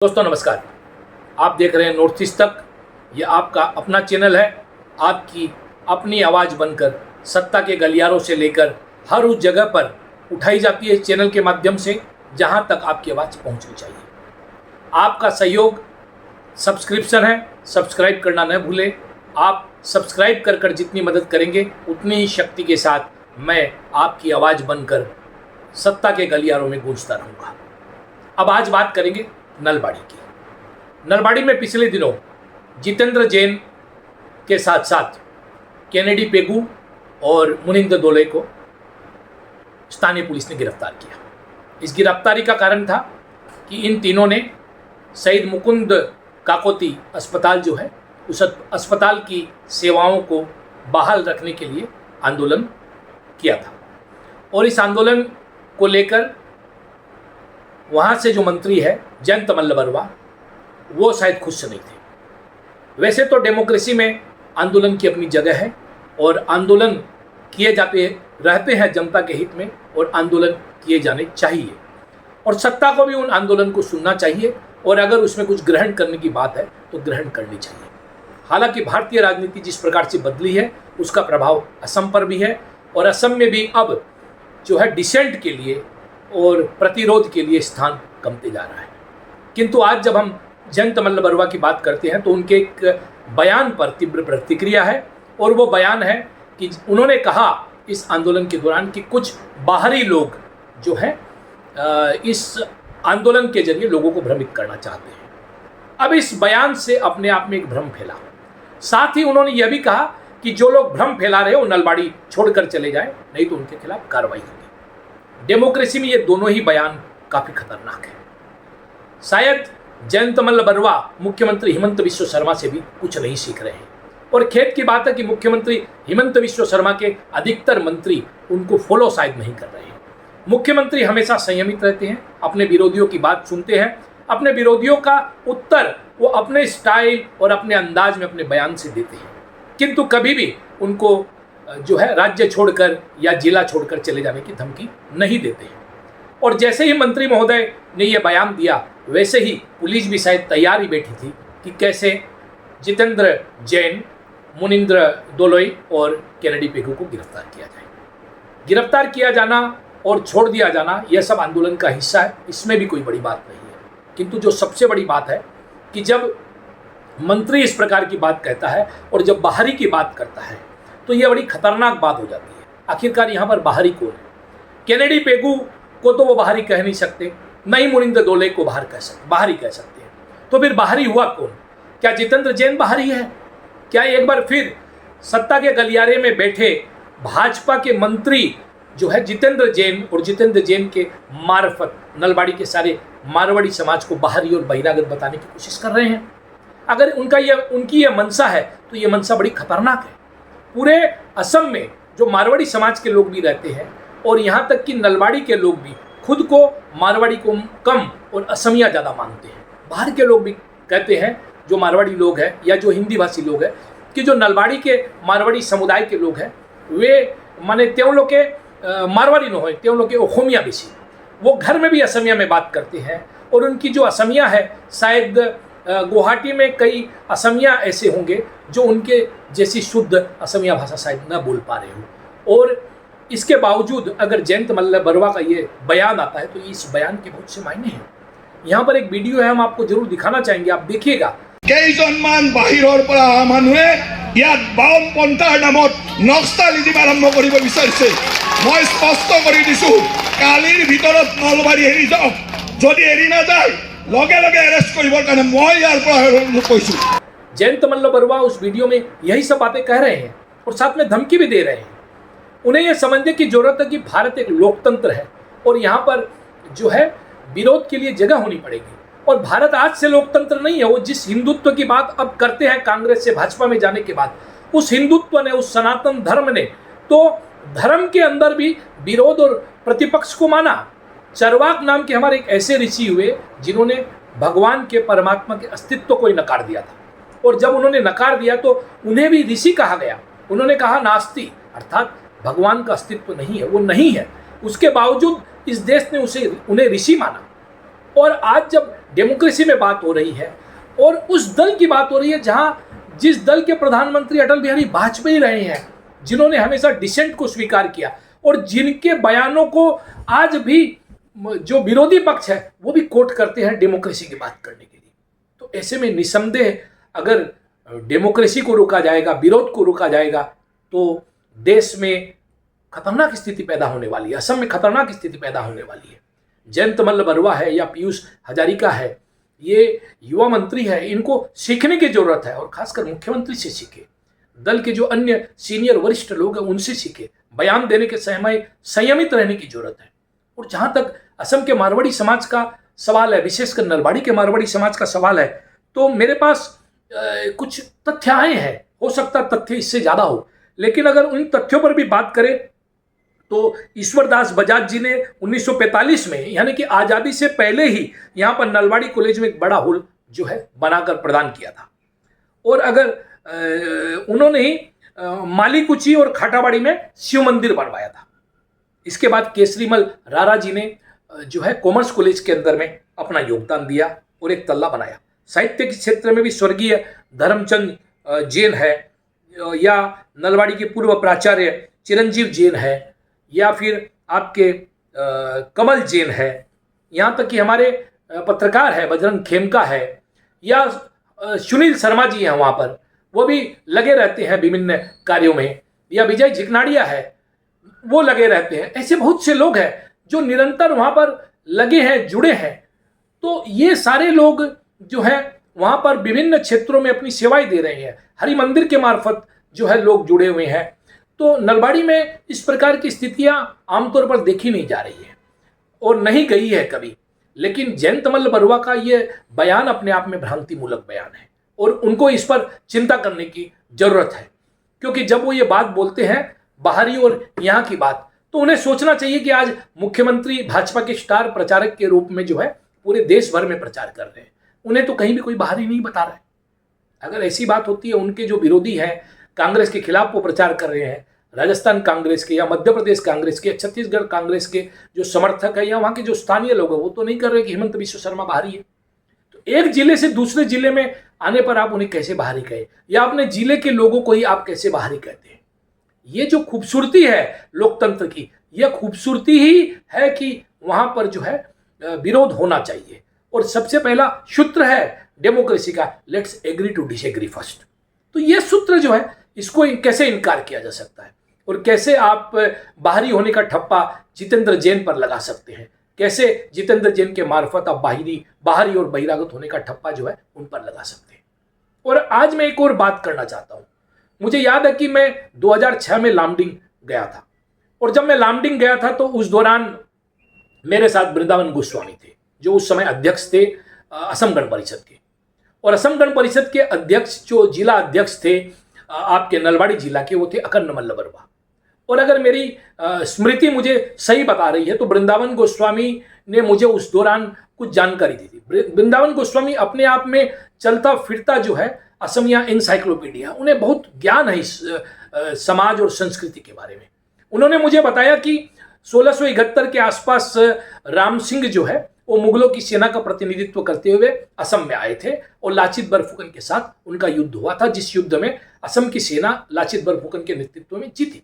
दोस्तों नमस्कार। आप देख रहे हैं नॉर्थ ईस्ट तक। ये आपका अपना चैनल है। आपकी अपनी आवाज़ बनकर सत्ता के गलियारों से लेकर हर उस जगह पर उठाई जाती है इस चैनल के माध्यम से जहां तक आपकी आवाज़ पहुंचनी चाहिए। आपका सहयोग सब्सक्रिप्शन है, सब्सक्राइब करना न भूलें। आप सब्सक्राइब कर जितनी मदद करेंगे उतनी ही शक्ति के साथ मैं आपकी आवाज़ बनकर सत्ता के गलियारों में गूंजता रहूँगा। अब आज बात करेंगे नलबाड़ी की। नलबाड़ी में पिछले दिनों जितेंद्र जैन के साथ साथ केनेडी पेगू और मुनिंदर दोले को स्थानीय पुलिस ने गिरफ्तार किया। इस गिरफ्तारी का कारण था कि इन तीनों ने शहीद मुकुंद काकोती अस्पताल जो है उस अस्पताल की सेवाओं को बहाल रखने के लिए आंदोलन किया था और इस आंदोलन को लेकर वहाँ से जो मंत्री है जयंत मल्ल वो शायद खुश नहीं थे। वैसे तो डेमोक्रेसी में आंदोलन की अपनी जगह है और आंदोलन किए जाते रहते हैं जनता के हित में और आंदोलन किए जाने चाहिए और सत्ता को भी उन आंदोलन को सुनना चाहिए और अगर उसमें कुछ ग्रहण करने की बात है तो ग्रहण करनी चाहिए। हालांकि भारतीय राजनीति जिस प्रकार से बदली है उसका प्रभाव असम पर भी है और असम में भी अब जो है डिसेंट के लिए और प्रतिरोध के लिए स्थान कमते जा रहा है। किंतु आज जब हम जयंत मल्ल की बात करते हैं तो उनके एक बयान पर तीव्र प्रतिक्रिया है और वो बयान है कि उन्होंने कहा इस आंदोलन के दौरान कि कुछ बाहरी लोग जो हैं इस आंदोलन के जरिए लोगों को भ्रमित करना चाहते हैं। अब इस बयान से अपने आप में एक भ्रम फैला। साथ ही उन्होंने यह भी कहा कि जो लोग भ्रम फैला रहे हो नलबाड़ी छोड़कर चले जाए, नहीं तो उनके खिलाफ कार्रवाई होगी। डेमोक्रेसी में ये दोनों ही बयान काफ़ी खतरनाक है। शायद जयंत मल्ल मुख्यमंत्री हिमंत बिस्वा शर्मा से भी कुछ नहीं सीख रहे हैं और खेद की बात है कि मुख्यमंत्री हिमंत बिस्वा शर्मा के अधिकतर मंत्री उनको फॉलो शायद नहीं कर रहे हैं। मुख्यमंत्री हमेशा संयमित रहते हैं, अपने विरोधियों की बात सुनते हैं, अपने विरोधियों का उत्तर वो अपने स्टाइल और अपने अंदाज में अपने बयान से देते हैं, किंतु कभी भी उनको जो है राज्य छोड़कर या जिला छोड़कर चले जाने की धमकी नहीं देते हैं। और जैसे ही मंत्री महोदय ने यह बयान दिया वैसे ही पुलिस भी शायद तैयार ही बैठी थी कि कैसे जितेंद्र जैन, मुनिंद्र दोलोई और केनेडी पेगू को गिरफ्तार किया जाए। गिरफ्तार किया जाना और छोड़ दिया जाना यह सब आंदोलन का हिस्सा है, इसमें भी कोई बड़ी बात नहीं है। किंतु जो सबसे बड़ी बात है कि जब मंत्री इस प्रकार की बात कहता है और जब बाहरी की बात करता है तो यह बड़ी खतरनाक बात हो जाती है। आखिरकार यहाँ पर बाहरी कौन है? केनेडी पेगू को तो वो बाहरी कह नहीं सकते, नहीं मुनिंदर दोले को बाहरी कह सकते हैं। तो फिर बाहरी हुआ कौन? क्या जितेंद्र जैन बाहरी है? क्या एक बार फिर सत्ता के गलियारे में बैठे भाजपा के मंत्री जो है जितेंद्र जैन और जितेंद्र जैन के मार्फत नलबाड़ी के सारे मारवाड़ी समाज को बाहरी और बहिरागत बताने की कोशिश कर रहे हैं? अगर उनकी यह मंशा है तो ये मंशा बड़ी खतरनाक है। पूरे असम में जो मारवाड़ी समाज के लोग भी रहते हैं और यहाँ तक कि नलबाड़ी के लोग भी खुद को मारवाड़ी को कम और असमिया ज़्यादा मानते हैं। बाहर के लोग भी कहते हैं, जो मारवाड़ी लोग हैं या जो हिंदी भाषी लोग हैं, कि जो नलबाड़ी के मारवाड़ी समुदाय के लोग हैं वे माने त्यों लोग के मारवाड़ी न हो, त्यों लोग के ओखोमिया बेसी, वो घर में भी असमिया में बात करते हैं और उनकी जो असमिया है शायद गुवाहाटी में कई असमिया ऐसे होंगे जो उनके जैसी शुद्ध असमिया भाषा शायद न बोल पा रहे हो। और इसके बावजूद अगर जयंत मल्ल का ये बयान आता है तो इस बयान के बहुत से मायने हैं। यहाँ पर एक वीडियो है, हम आपको जरूर दिखाना चाहेंगे, आप देखिएगा। केइजनमान बाहिৰৰ পৰা অহা মানুহে ইয়াত বামপন্থাৰ নামত নক্সালিজিম আৰম্ভ কৰিব বিচাৰিছে। মই স্পষ্ট কৰি দিছো, কালিৰ ভিতৰত নলবাৰী এৰি যাওক, যদি এৰি নাযায় লগে লগে এৰেষ্ট কৰিবৰ কাৰণে মই ইয়াৰ পৰা কৈছো। जयंत मल्ल उस वीडियो में यही सब बातें कह रहे हैं और साथ में धमकी भी दे रहे हैं। उन्हें यह समझने की जरूरत है कि भारत एक लोकतंत्र है और यहाँ पर जो है विरोध के लिए जगह होनी पड़ेगी। और भारत आज से लोकतंत्र नहीं है। वो जिस हिंदुत्व की बात अब करते हैं कांग्रेस से भाजपा में जाने के बाद, उस हिंदुत्व ने, उस सनातन धर्म ने तो धर्म के अंदर भी विरोध और प्रतिपक्ष को माना। चरवाक नाम के हमारे एक ऐसे ऋषि हुए जिन्होंने भगवान के, परमात्मा के अस्तित्व को ही नकार दिया था और जब उन्होंने नकार दिया तो उन्हें भी ऋषि कहा गया। उन्होंने कहा नास्ति, अर्थात भगवान का अस्तित्व नहीं है, वो नहीं है। उसके बावजूद इस देश ने उन्हें ऋषि माना और आज जब डेमोक्रेसी में बात हो रही है और उस दल की बात हो रही है जहां जिस दल के प्रधानमंत्री अटल बिहारी वाजपेयी रहे हैं, जिन्होंने हमेशा डिसेंट को स्वीकार किया और जिनके बयानों को आज भी जो विरोधी पक्ष है वो भी कोट करते हैं डेमोक्रेसी की बात करने के लिए, तो ऐसे में निसंदेह अगर डेमोक्रेसी को रोका जाएगा, विरोध को रोका जाएगा, तो देश में खतरनाक स्थिति पैदा होने वाली है, असम में खतरनाक स्थिति पैदा होने वाली है। जयंत मल्ल बरुआ है या पीयूष हजारिका है, ये युवा मंत्री है, इनको सीखने की जरूरत है और खासकर मुख्यमंत्री से सीखे, दल के जो अन्य सीनियर वरिष्ठ लोग हैं उनसे सीखे, बयान देने के समय संयमित रहने की जरूरत है। और जहां तक असम के मारवाड़ी समाज का सवाल है, विशेषकर नलबाड़ी के मारवाड़ी समाज का सवाल है, तो मेरे पास कुछ तथ्य आए हैं, हो सकता तथ्य इससे ज्यादा हो, लेकिन अगर उन तथ्यों पर भी बात करें तो ईश्वरदास बजाज जी ने 1945 में यानी कि आज़ादी से पहले ही यहाँ पर नलबाड़ी कॉलेज में एक बड़ा हॉल जो है बनाकर प्रदान किया था। और अगर उन्होंने ही मालीकुची और खाटाबाड़ी में शिव मंदिर बनवाया था। इसके बाद केसरीमल रारा जी ने जो है कॉमर्स कॉलेज के अंदर में अपना योगदान दिया और एक तल्ला बनाया। साहित्य के क्षेत्र में भी स्वर्गीय धर्मचंद जैन है, या नलबाड़ी के पूर्व प्राचार्य चिरंजीव जैन है, या फिर आपके कमल जैन है, यहाँ तक कि हमारे पत्रकार है बजरंग खेमका है, या सुनील शर्मा जी हैं वहाँ पर, वो भी लगे रहते हैं विभिन्न कार्यों में, या विजय झिकनाड़िया है, वो लगे रहते हैं। ऐसे बहुत से लोग हैं जो निरंतर वहाँ पर लगे हैं, जुड़े हैं। तो ये सारे लोग जो है वहाँ पर विभिन्न क्षेत्रों में अपनी सेवाएं दे रहे हैं, हरि मंदिर के मार्फत जो है लोग जुड़े हुए हैं। तो नलबाड़ी में इस प्रकार की स्थितियां आमतौर पर देखी नहीं जा रही है और नहीं गई है कभी। लेकिन जयंत मल्ल बरुआ का ये बयान अपने आप में भ्रांतिमूलक बयान है और उनको इस पर चिंता करने की जरूरत है, क्योंकि जब वो ये बात बोलते हैं बाहरी और यहाँ की बात, तो उन्हें सोचना चाहिए कि आज मुख्यमंत्री भाजपा के स्टार प्रचारक के रूप में जो है पूरे देश भर में प्रचार कर रहे हैं, उन्हें तो कहीं भी कोई बाहरी नहीं बता रहा है। अगर ऐसी बात होती है, उनके जो विरोधी हैं कांग्रेस के खिलाफ वो प्रचार कर रहे हैं, राजस्थान कांग्रेस के या मध्य प्रदेश कांग्रेस के, छत्तीसगढ़ कांग्रेस के जो समर्थक है या वहाँ के जो स्थानीय लोग हैं, वो तो नहीं कर रहे कि हेमंत बिश्व शर्मा बाहरी है। तो एक जिले से दूसरे जिले में आने पर आप उन्हें कैसे बाहरी कहे, या अपने जिले के लोगों को ही आप कैसे बाहरी कहते हैं? ये जो खूबसूरती है लोकतंत्र की, यह खूबसूरती ही है कि वहाँ पर जो है विरोध होना चाहिए। और सबसे पहला सूत्र है डेमोक्रेसी का, let's agree to disagree first. तो ये सूत्र जो है इसको कैसे इनकार किया जा सकता है, और कैसे आप बाहरी होने का ठप्पा जितेंद्र जैन पर लगा सकते हैं, कैसे जितेंद्र जैन के मार्फत आप बाहरी और बहिरागत होने का ठप्पा जो है उन पर लगा सकते हैं। और आज मैं एक और बात करना चाहता हूं। मुझे याद है कि मैं 2006 में लामडिंग गया था, और जब मैं लामडिंग गया था तो उस दौरान मेरे साथ वृंदावन गोस्वामी थे, जो उस समय अध्यक्ष थे असम गण परिषद के। और असम गण परिषद के अध्यक्ष जो जिला अध्यक्ष थे आपके नलबाड़ी जिला के, वो थे अकन्न मल्ल बरुआ। और अगर मेरी स्मृति मुझे सही बता रही है तो वृंदावन गोस्वामी ने मुझे उस दौरान कुछ जानकारी दी थी। वृंदावन गोस्वामी अपने आप में चलता फिरता जो है असमिया एनसाइक्लोपीडिया, उन्हें बहुत ज्ञान है इस समाज और संस्कृति के बारे में। उन्होंने मुझे बताया कि 1671 के आसपास राम सिंह जो है वो मुगलों की सेना का प्रतिनिधित्व करते हुए असम में आए थे, और लाचित बरफुकन के साथ उनका युद्ध हुआ था, जिस युद्ध में असम की सेना लाचित बरफुकन के नेतृत्व में जीती थी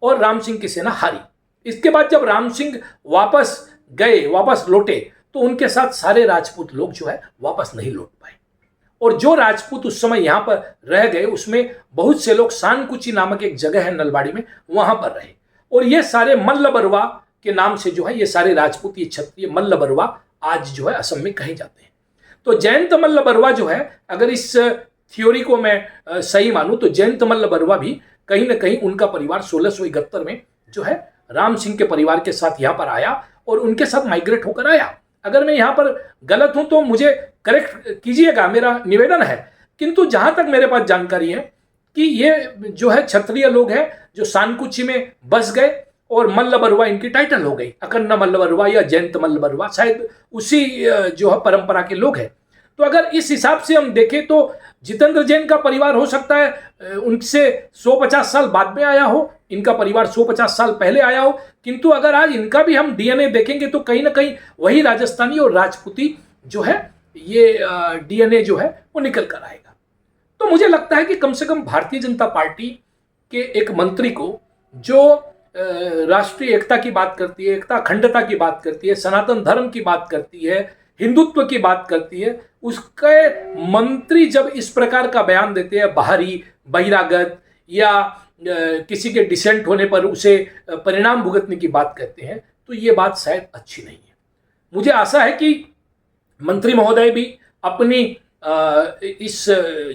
और राम सिंह की सेना हारी। इसके बाद जब राम सिंह वापस लौटे, तो उनके साथ सारे राजपूत लोग जो है वापस नहीं लौट पाए, और जो राजपूत उस समय यहाँ पर रह गए उसमें बहुत से लोग सानकुची नामक एक जगह है नलबाड़ी में, वहां पर रहे। और ये सारे मल्ल बरुआ के नाम से जो है ये सारे राजपूत, ये क्षत्रिय मल्ल बरुआ आज जो है असम में कहे जाते हैं। तो जयंत मल्ल बरुआ जो है, अगर इस थ्योरी को मैं सही मानूं तो जयंत मल्ल बरुआ भी कहीं ना कहीं उनका परिवार 1671 में जो है राम सिंह के परिवार के साथ यहाँ पर आया और उनके साथ माइग्रेट होकर आया। अगर मैं यहाँ पर गलत हूं तो मुझे करेक्ट कीजिएगा, मेरा निवेदन है। किंतु जहां तक मेरे पास जानकारी है कि ये जो है क्षत्रिय लोग हैं जो सानकुची में बस गए, और मल्ल बरुआ इनकी टाइटल हो गई, अकन्न मल्ल बरुआ या जयंत मल्ल बरुआ, शायद उसी जो है परंपरा के लोग हैं। तो अगर इस हिसाब से हम देखें तो जितेंद्र जैन का परिवार हो सकता है उनसे 150 साल बाद में आया हो, इनका परिवार 150 साल पहले आया हो, किंतु अगर आज इनका भी हम डीएनए देखेंगे तो कहीं ना कहीं वही राजस्थानी और राजपूती जो है ये डीएनए जो है वो निकल कर आएगा। तो मुझे लगता है कि कम से कम भारतीय जनता पार्टी के एक मंत्री को जो राष्ट्रीय एकता की बात करती है, एकता अखंडता की बात करती है, सनातन धर्म की बात करती है, हिंदुत्व की बात करती है, उसके मंत्री जब इस प्रकार का बयान देते हैं, बाहरी बहिरागत या किसी के डिसेंट होने पर उसे परिणाम भुगतने की बात करते हैं, तो ये बात शायद अच्छी नहीं है। मुझे आशा है कि मंत्री महोदय भी अपनी इस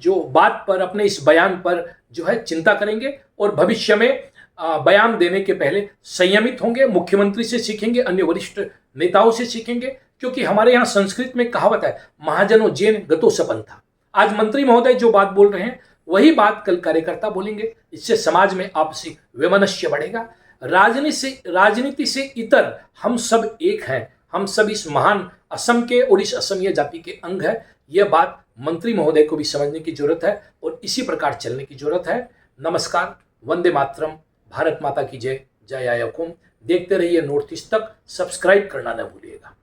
जो बात पर, अपने इस बयान पर जो है चिंता करेंगे और भविष्य में बयान देने के पहले संयमित होंगे, मुख्यमंत्री से सीखेंगे, अन्य वरिष्ठ नेताओं से सीखेंगे, क्योंकि हमारे यहाँ संस्कृत में कहावत है, महाजनो जेन गतो सपंथा। आज मंत्री महोदय जो बात बोल रहे हैं वही बात कल कार्यकर्ता बोलेंगे। इससे समाज में आपसी वैमनस्य बढ़ेगा। राजनीति से इतर हम सब एक हैं, हम सब इस महान असम के और इस असमिया जाति के अंग है। यह बात मंत्री महोदय को भी समझने की जरूरत है और इसी प्रकार चलने की जरूरत है। नमस्कार, वंदे मातरम, भारत माता की जय, जय आया हुकुम। देखते रहिए नॉर्थ ईस्ट तक, सब्सक्राइब करना न भूलिएगा।